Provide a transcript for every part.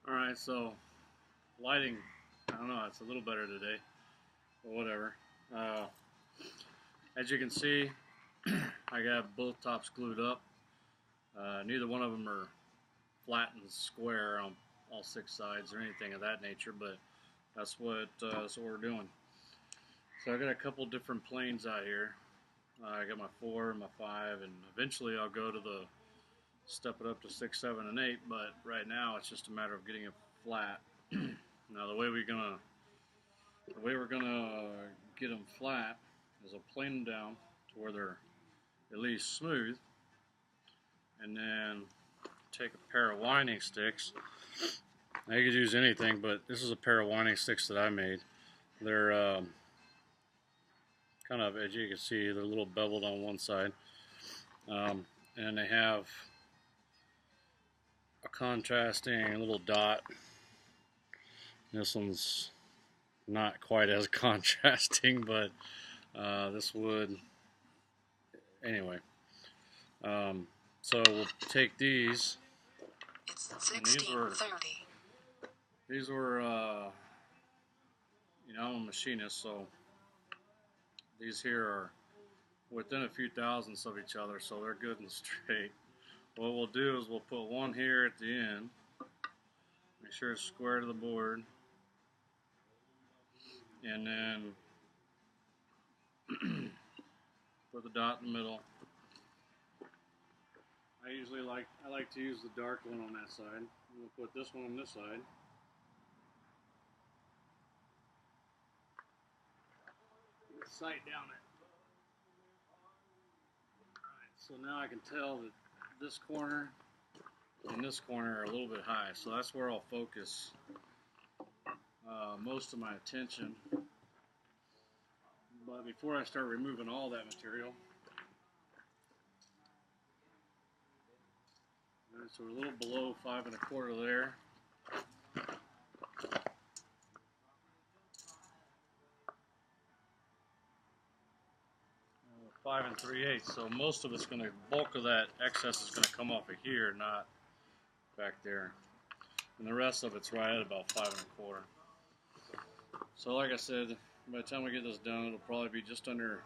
Alright, so lighting, I don't know, it's a little better today, but whatever. As you can see, I got both tops glued up. Neither one of them are flat and square on all six sides or anything of that nature, but that's what we're doing. So I got a couple different planes out here. I got my 4 and my 5, and eventually I'll go to step it up to 6, 7, and 8, but right now it's just a matter of getting it flat. Now the way we're gonna get them flat is I'll plane them down to where they're at least smooth, and then take a pair of winding sticks. Now you could use anything, but this is a pair of winding sticks that I made. They're kind of, as you can see, they're a little beveled on one side, and they have a contrasting little dot. This one's not quite as contrasting, but this would, anyway. So we'll take these. It's 16:30. These were, I'm a machinist, so these here are within a few thousandths of each other, so they're good and straight. What we'll do is we'll put one here at the end, make sure it's square to the board, and then put the dot in the middle. I like to use the dark one on that side. We'll put this one on this side. Sight down it. Alright, so now I can tell that this corner and this corner are a little bit high, so that's where I'll focus most of my attention. But before I start removing all that material, so we're a little below 5 1/4 there. 5 3/8. So most of it's going to, bulk of that excess is going to come off of here, not back there. And the rest of it's right at about 5 1/4. So like I said, by the time we get this done, it'll probably be just under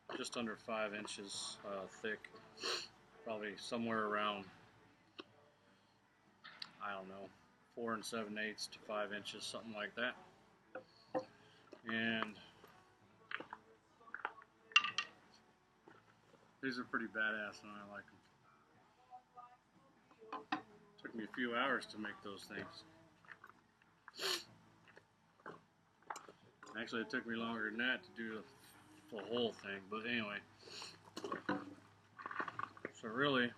5 inches thick. Probably somewhere around, I don't know, 4 7/8 to 5 inches, something like that. And these are pretty badass, and I like them. Took me a few hours to make those things. Actually, it took me longer than that to do the whole thing, but anyway. So really,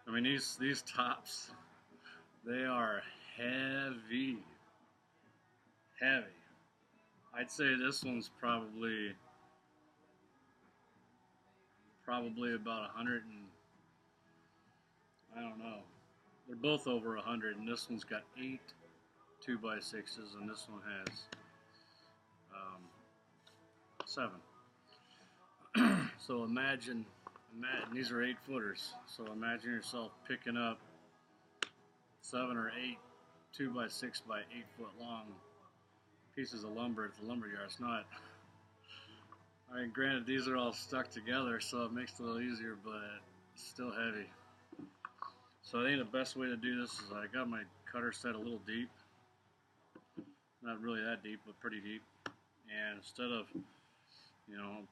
I mean, these tops, they are heavy. I'd say this one's probably about 100 and, I don't know. They're both over 100, and this one's got 8 2x6s, and this one has 7. So imagine these are 8-footers. So imagine yourself picking up 7 or 8 2x6 by 8 foot long pieces of lumber at the lumber yard. It's not. I mean, granted, these are all stuck together, so it makes it a little easier, but it's still heavy. So I think the best way to do this is I got my cutter set a little deep. Not really that deep, but pretty deep. And instead of,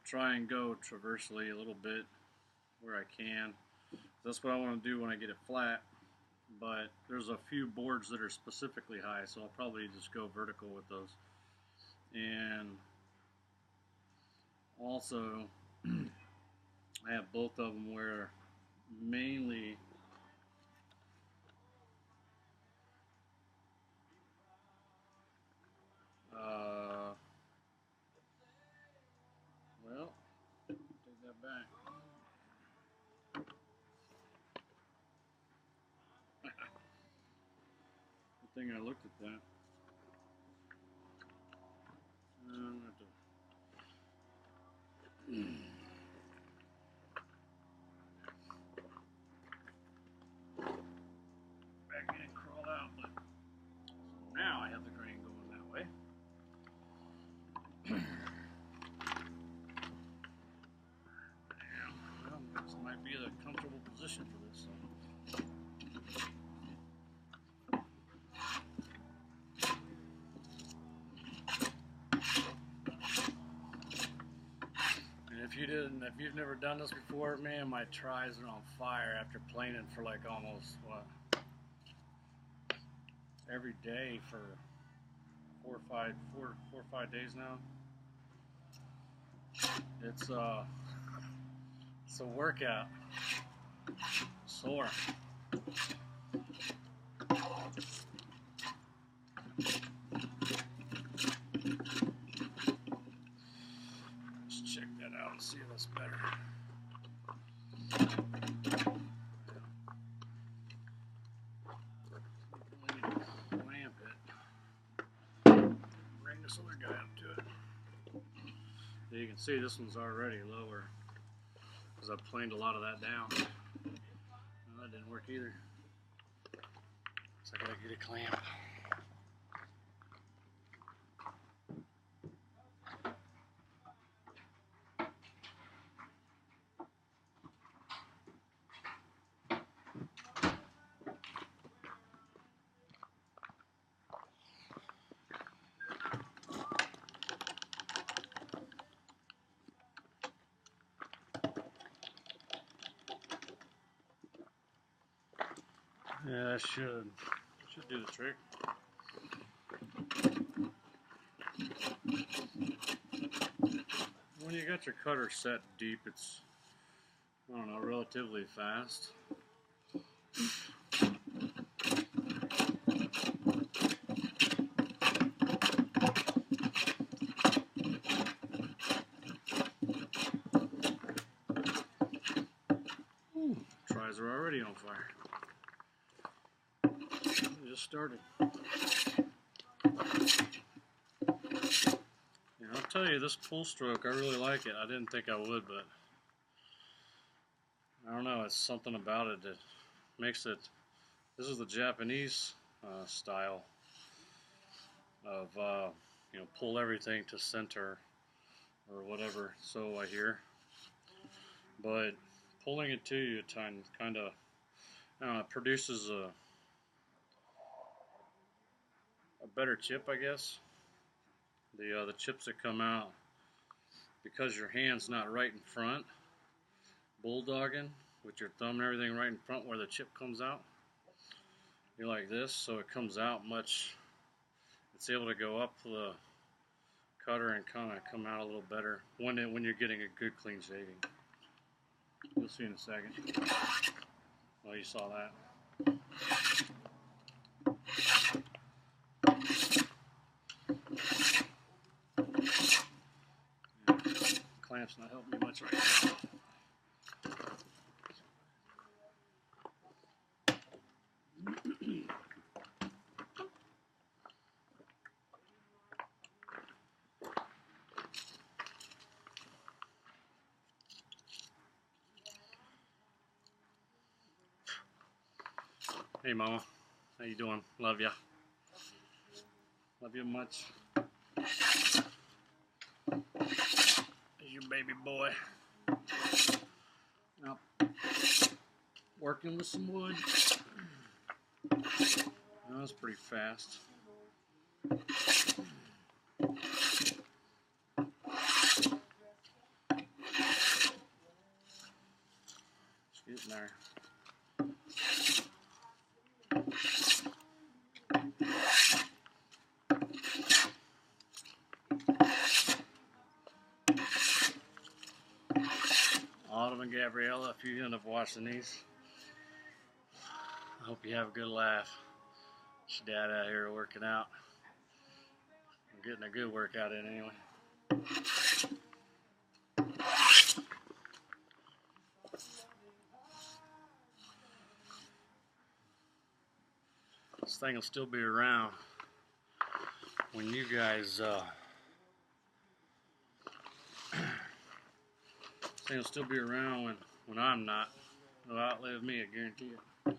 try and go traversely a little bit where I can. That's what I want to do when I get it flat. But there's a few boards that are specifically high, so I'll probably just go vertical with those. And also, I have both of them where mainly well, take that back. Good thing I looked at that. I'm gonna have to back in and crawl if you've never done this before, man, my tries are on fire after planing for like almost, what, every day for 4 or 5 days now. It's a workout. Sore. Let's check that out and see if that's better. Clamp it. Bring this other guy up to it. So you can see this one's already lower because I planed a lot of that down. Well, that didn't work either. So I gotta get a clamp. Yeah, that should do the trick. When you got your cutter set deep, it's, I don't know, relatively fast. Ooh, tries are already on fire. Just started. Yeah, I'll tell you, this pull stroke, I really like it. I didn't think I would, but I don't know, it's something about it that makes it. This is the Japanese style of you know, pull everything to center or whatever, so I hear. But pulling it to you kind of produces a better chip, I guess. The chips that come out, because your hand's not right in front, bulldogging with your thumb and everything right in front where the chip comes out. You're like this, so it comes out much. It's able to go up the cutter and kind of come out a little better when you're getting a good clean shaving. You'll see in a second. Well, you saw that. Clamp's not helping me much right now. Hey Mama, how you doing? Love ya. Love you much. Here's your baby boy. Now, working with some wood. That was pretty fast. It's getting there. Autumn and Gabriella, if you end up watching these, I hope you have a good laugh. It's your dad out here working out. I'm getting a good workout in anyway. This thing will still be around when you guys this thing will still be around when I'm not. It'll outlive me, I guarantee it.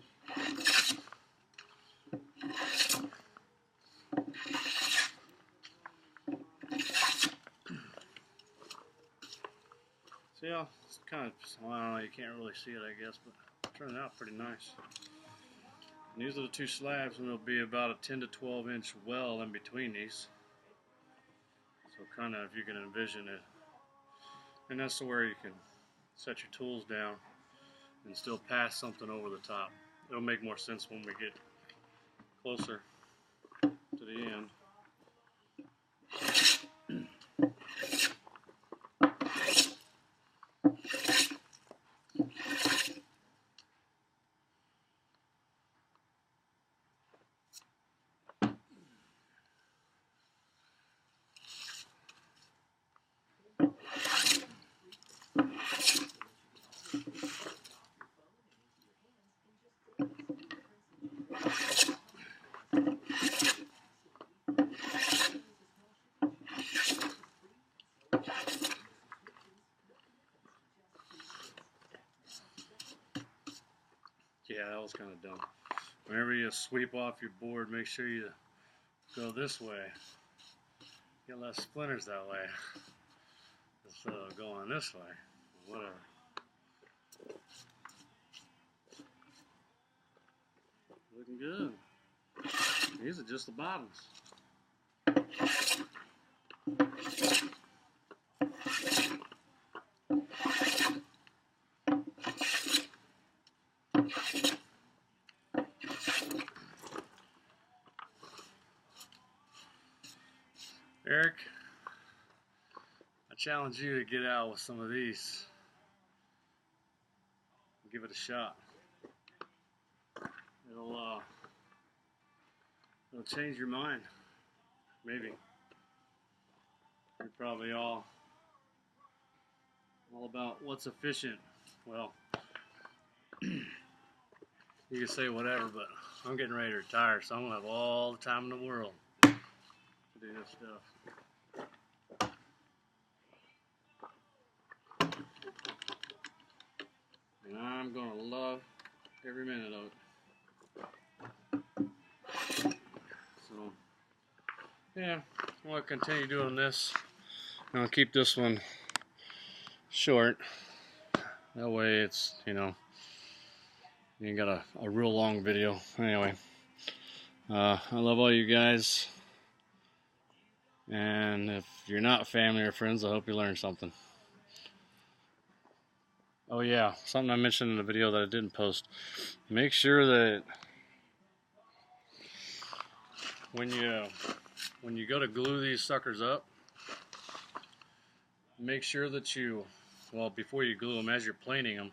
See how it's kind of, well, I don't know, you can't really see it, I guess, but it turned out pretty nice. And these are the two slabs, and there'll be about a 10 to 12 inch well in between these. So kind of, if you can envision it. And that's where you can set your tools down and still pass something over the top. It'll make more sense when we get closer to the end. Yeah, that was kind of dumb. Whenever you sweep off your board, make sure you go this way. Get less splinters that way instead of going this way. Whatever. Looking good. These are just the bottoms. Eric, I challenge you to get out with some of these. Give it a shot. It'll change your mind. Maybe. You're probably all about what's efficient. Well, you can say whatever, but I'm getting ready to retire, so I'm gonna have all the time in the world to do this stuff. And I'm gonna love every minute of it. So, yeah, I'm gonna continue doing this. I'm gonna keep this one short. That way it's, you ain't got a real long video. Anyway, I love all you guys. And if you're not family or friends, I hope you learned something. Oh yeah, something I mentioned in the video that I didn't post. Make sure that when you go to glue these suckers up, make sure that well, before you glue them, as you're planing them,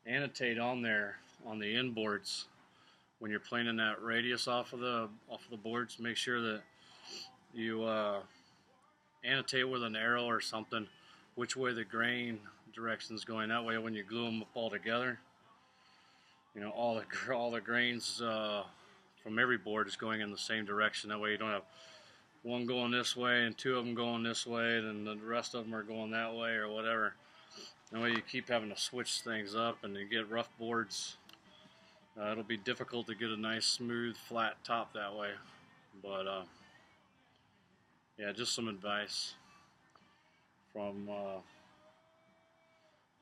annotate on there on the end boards when you're planing that radius off of the boards. Make sure that you annotate with an arrow or something which way the grain direction is going. That way, when you glue them up all together, all the grains from every board is going in the same direction. That way, you don't have one going this way and two of them going this way, then the rest of them are going that way or whatever. That way, you keep having to switch things up, and you get rough boards. It'll be difficult to get a nice, smooth, flat top that way. But yeah, just some advice from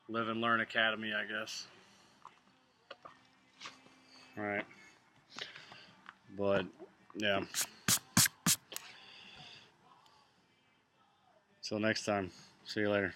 Live and Learn Academy, I guess. Alright. But, yeah. Till next time. See you later.